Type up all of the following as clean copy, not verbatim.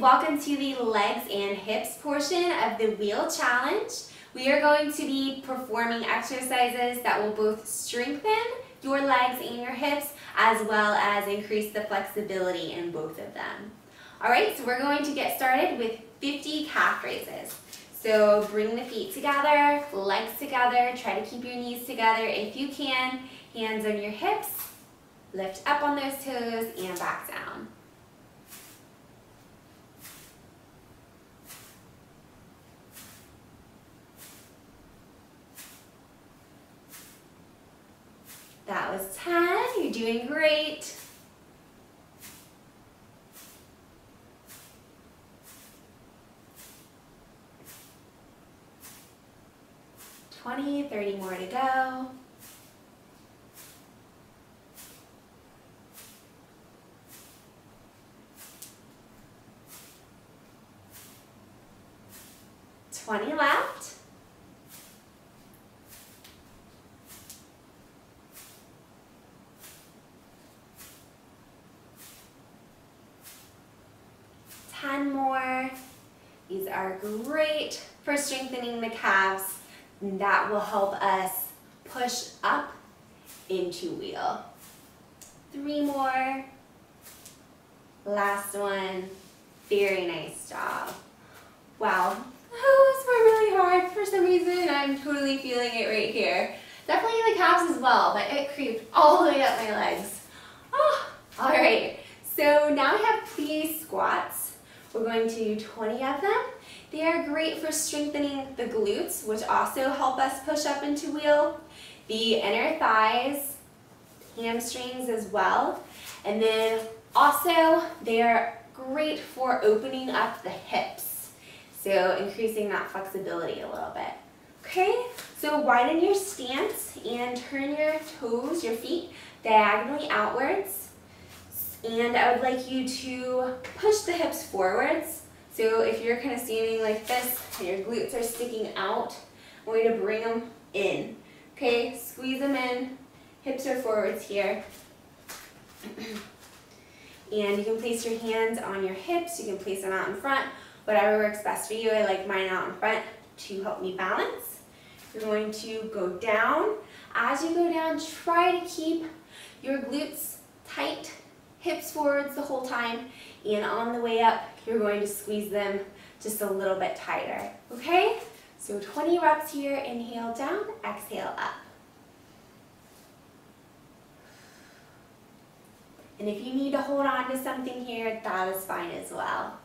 welcome to the legs and hips portion of the wheel challenge. We are going to be performing exercises that will both strengthen your legs and your hips as well as increase the flexibility in both of them. Alright, so we're going to get started with 50 calf raises. So bring the feet together, legs together, try to keep your knees together if you can, hands on your hips, lift up on those toes and back down. That was 10, you're doing great. 20, 30 more to go. Twenty left. More. These are great for strengthening the calves. And that will help us push up into wheel. 3 more. Last one. Very nice job. Wow, those were really hard for some reason. I'm totally feeling it right here. Definitely the calves as well, but it creeped all the way up my legs. Oh, all right, so now we have plie squats. We're going to do 20 of them. They are great for strengthening the glutes, which also help us push up into wheel, the inner thighs, hamstrings as well. And then also they are great for opening up the hips, so increasing that flexibility a little bit. Okay, so widen your stance and turn your toes, your feet, diagonally outwards. And I would like you to push the hips forwards. So if you're kind of standing like this and your glutes are sticking out, I want you to bring them in. Okay, squeeze them in, hips are forwards here. And you can place your hands on your hips, you can place them out in front, whatever works best for you. I like mine out in front to help me balance. You're going to go down. As you go down, try to keep your glutes tight, hips forwards the whole time, and on the way up, you're going to squeeze them just a little bit tighter, okay? So 20 reps here, inhale down, exhale up. And if you need to hold on to something here, that is fine as well.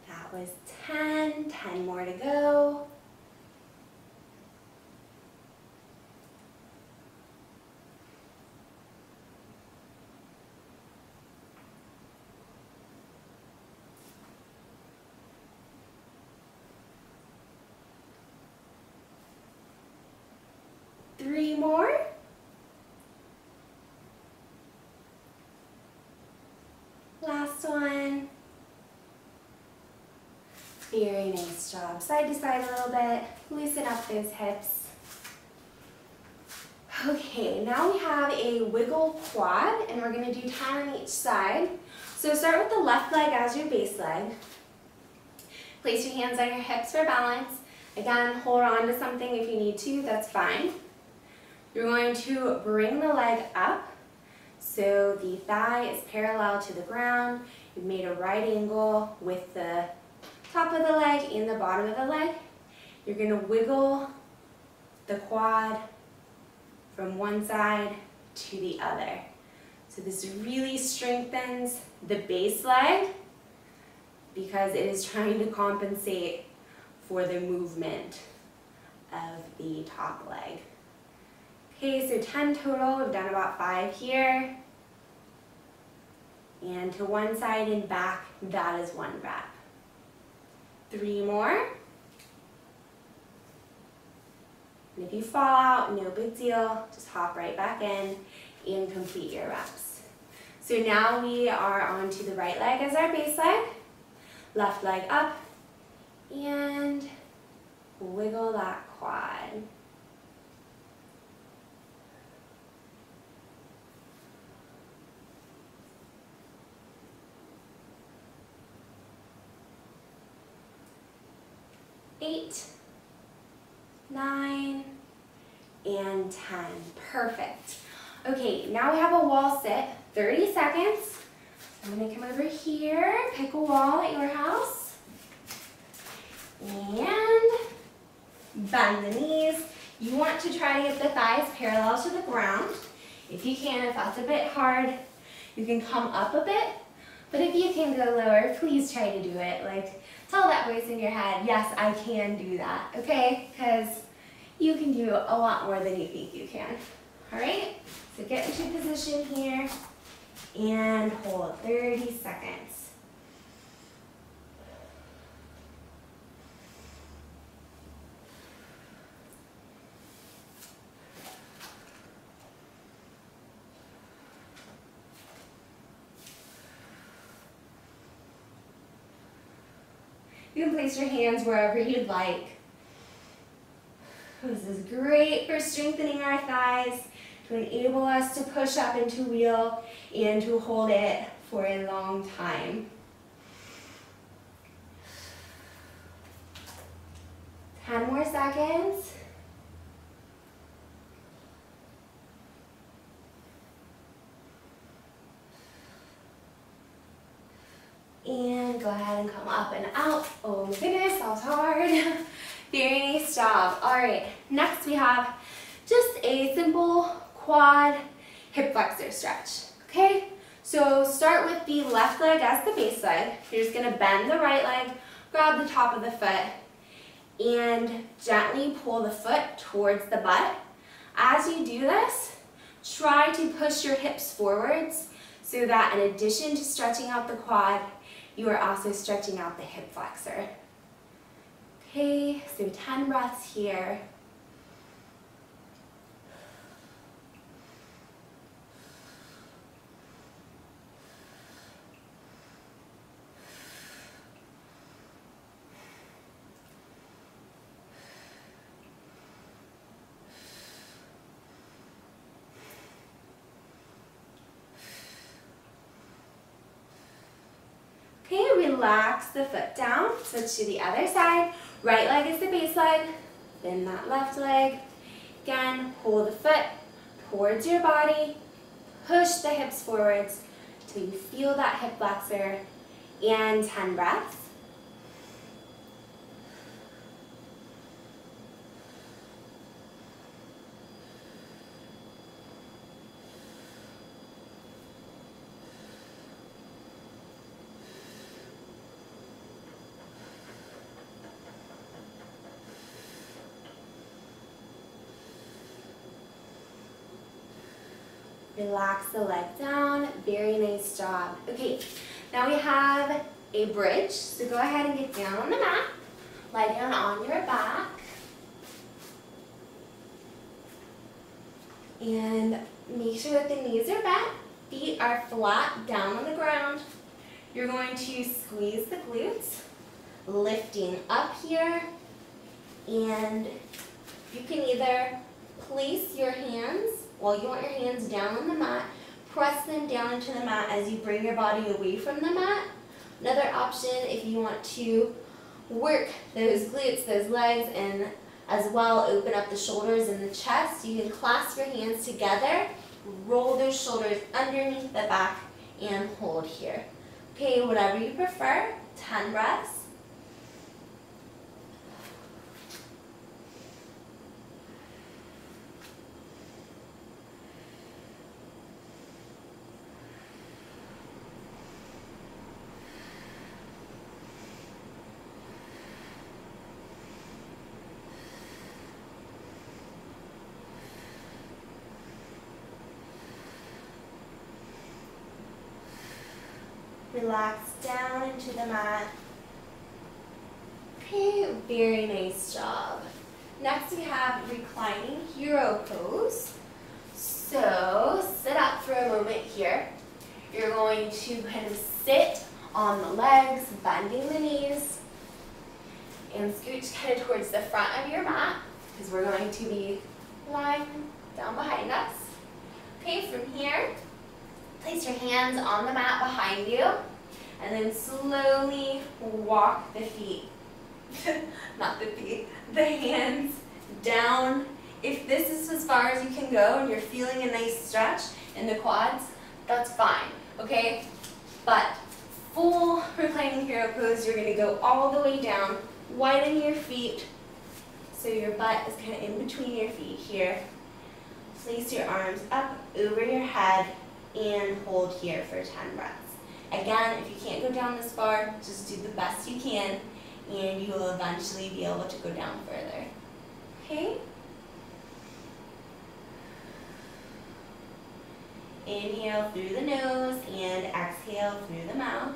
That was 10, 10 more to go. Three more. Last one. Very nice job. Side to side a little bit. Loosen up those hips. Okay, now we have a wiggle quad, and we're going to do 10 on each side. So start with the left leg as your base leg. Place your hands on your hips for balance. Again, hold on to something if you need to, that's fine. You're going to bring the leg up so the thigh is parallel to the ground. You've made a right angle with the top of the leg and the bottom of the leg. You're going to wiggle the quad from one side to the other. So this really strengthens the base leg because it is trying to compensate for the movement of the top leg. Okay, so 10 total. We've done about 5 here. And to one side and back, that is 1 rep. 3 more. And if you fall out, no big deal. Just hop right back in. and complete your reps. So now we are on to the right leg as our base leg. Left leg up and wiggle that quad. Eight, 9, and 10. Perfect. Okay, now we have a wall sit, 30 seconds. I'm gonna come over here, pick a wall at your house, and bend the knees. You want to try to get the thighs parallel to the ground. If you can, if that's a bit hard, you can come up a bit, but if you can go lower, please try to do it. Like, tell that voice in your head, yes, I can do that, okay? Because you can do a lot more than you think you can. All right, so get into position here and hold 30 seconds. You can place your hands wherever you'd like. This is great for strengthening our thighs, to enable us to push up into wheel and to hold it for a long time. 10 more seconds. And go ahead and come up and out. Oh my goodness, that was hard. Very nice job. All right, next we have just a simple quad hip flexor stretch, okay? So start with the left leg as the base leg. You're just gonna bend the right leg, grab the top of the foot, and gently pull the foot towards the butt. As you do this, try to push your hips forwards so that in addition to stretching out the quad, you are also stretching out the hip flexor. Okay, so 10 breaths here. Okay, relax the foot down, switch to the other side. Right leg is the base leg, bend that left leg. Again, pull the foot towards your body, push the hips forwards till you feel that hip flexor, and 10 breaths. Relax the leg down. Very nice job. Okay, now we have a bridge. So go ahead and get down on the mat. Lie down on your back. And make sure that the knees are bent. Feet are flat down on the ground. You're going to squeeze the glutes, lifting up here. And you can either place your hands, well, you want your hands down on the mat, press them down into the mat as you bring your body away from the mat. Another option, if you want to work those glutes, those legs, and as well open up the shoulders and the chest, you can clasp your hands together, roll those shoulders underneath the back, and hold here. Okay, whatever you prefer, 10 breaths. Relax down into the mat. Okay, very nice job. Next we have reclining hero pose. So sit up for a moment here. You're going to kind of sit on the legs, bending the knees, and scooch kind of towards the front of your mat because we're going to be lying down behind us. Okay, from here, place your hands on the mat behind you and then slowly walk the feet, not the feet, the hands down. If this is as far as you can go and you're feeling a nice stretch in the quads, that's fine, okay? But full reclining hero pose, you're gonna go all the way down, widen your feet so your butt is kind of in between your feet here. Place your arms up over your head and hold here for 10 breaths. Again, if you can't go down this far, just do the best you can and you will eventually be able to go down further. Okay? Inhale through the nose and exhale through the mouth.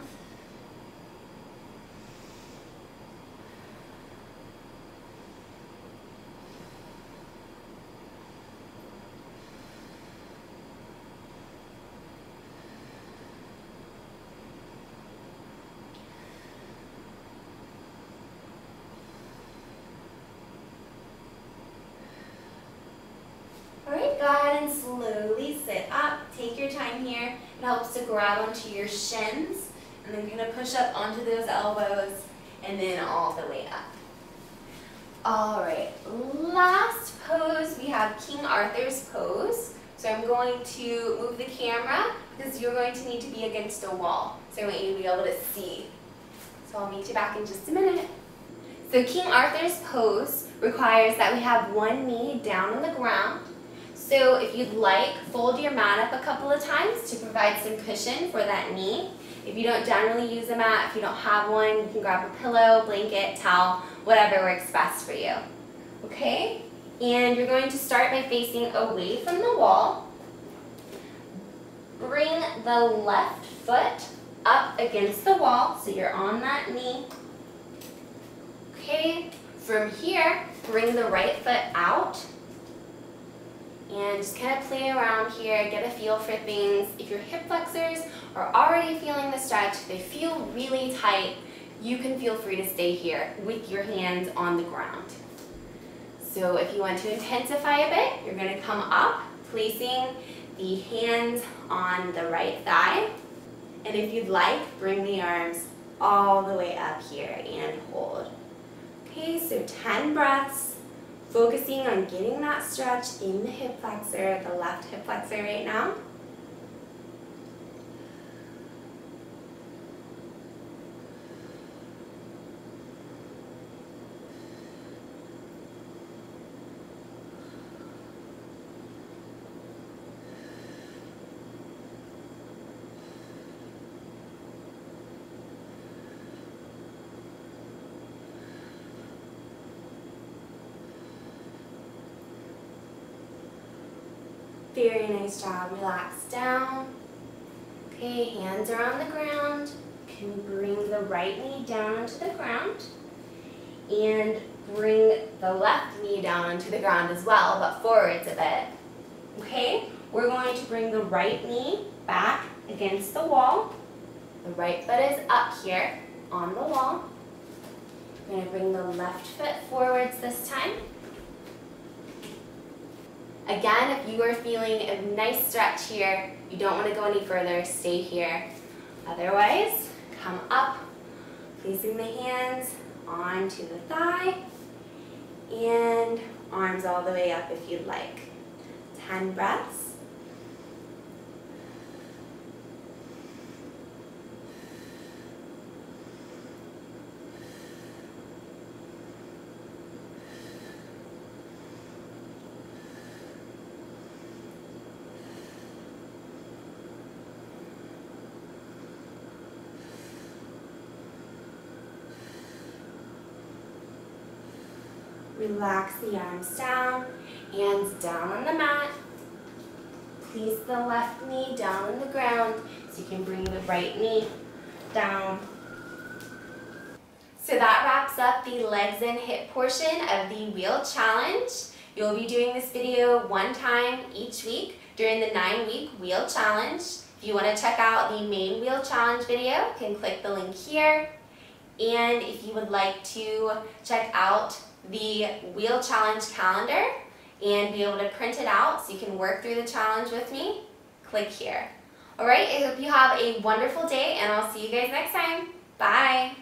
Alright, go ahead and slowly sit up. Take your time here. It helps to grab onto your shins and then kind of push up onto those elbows and then all the way up. Alright, last pose, we have King Arthur's pose. So I'm going to move the camera because you're going to need to be against a wall. So I want you to be able to see. So I'll meet you back in just a minute. So King Arthur's pose requires that we have one knee down on the ground. So if you'd like, fold your mat up a couple of times to provide some cushion for that knee. If you don't generally use a mat, if you don't have one, you can grab a pillow, blanket, towel, whatever works best for you. Okay? And you're going to start by facing away from the wall. Bring the left foot up against the wall, so you're on that knee. Okay? From here, bring the right foot out. And just kind of play around here, get a feel for things. If your hip flexors are already feeling the stretch, they feel really tight, you can feel free to stay here with your hands on the ground. So if you want to intensify a bit, you're going to come up, placing the hands on the right thigh. And if you'd like, bring the arms all the way up here and hold. Okay, so 10 breaths. Focusing on getting that stretch in the hip flexor, the left hip flexor right now. Very nice job. Relax down. Okay, hands are on the ground. You can bring the right knee down to the ground and bring the left knee down to the ground as well, but forwards a bit. Okay, we're going to bring the right knee back against the wall. The right foot is up here on the wall. We're going to bring the left foot forwards this time. Again, if you are feeling a nice stretch here, you don't want to go any further, stay here. Otherwise, come up, placing the hands onto the thigh, and arms all the way up if you'd like. 10 breaths. Relax the arms down, hands down on the mat. Place the left knee down on the ground so you can bring the right knee down. So that wraps up the legs and hip portion of the wheel challenge. You'll be doing this video one time each week during the 9-week wheel challenge. If you want to check out the main wheel challenge video, you can click the link here. And if you would like to check out the wheel challenge calendar and be able to print it out so you can work through the challenge with me, click here. Alright, I hope you have a wonderful day and I'll see you guys next time. Bye!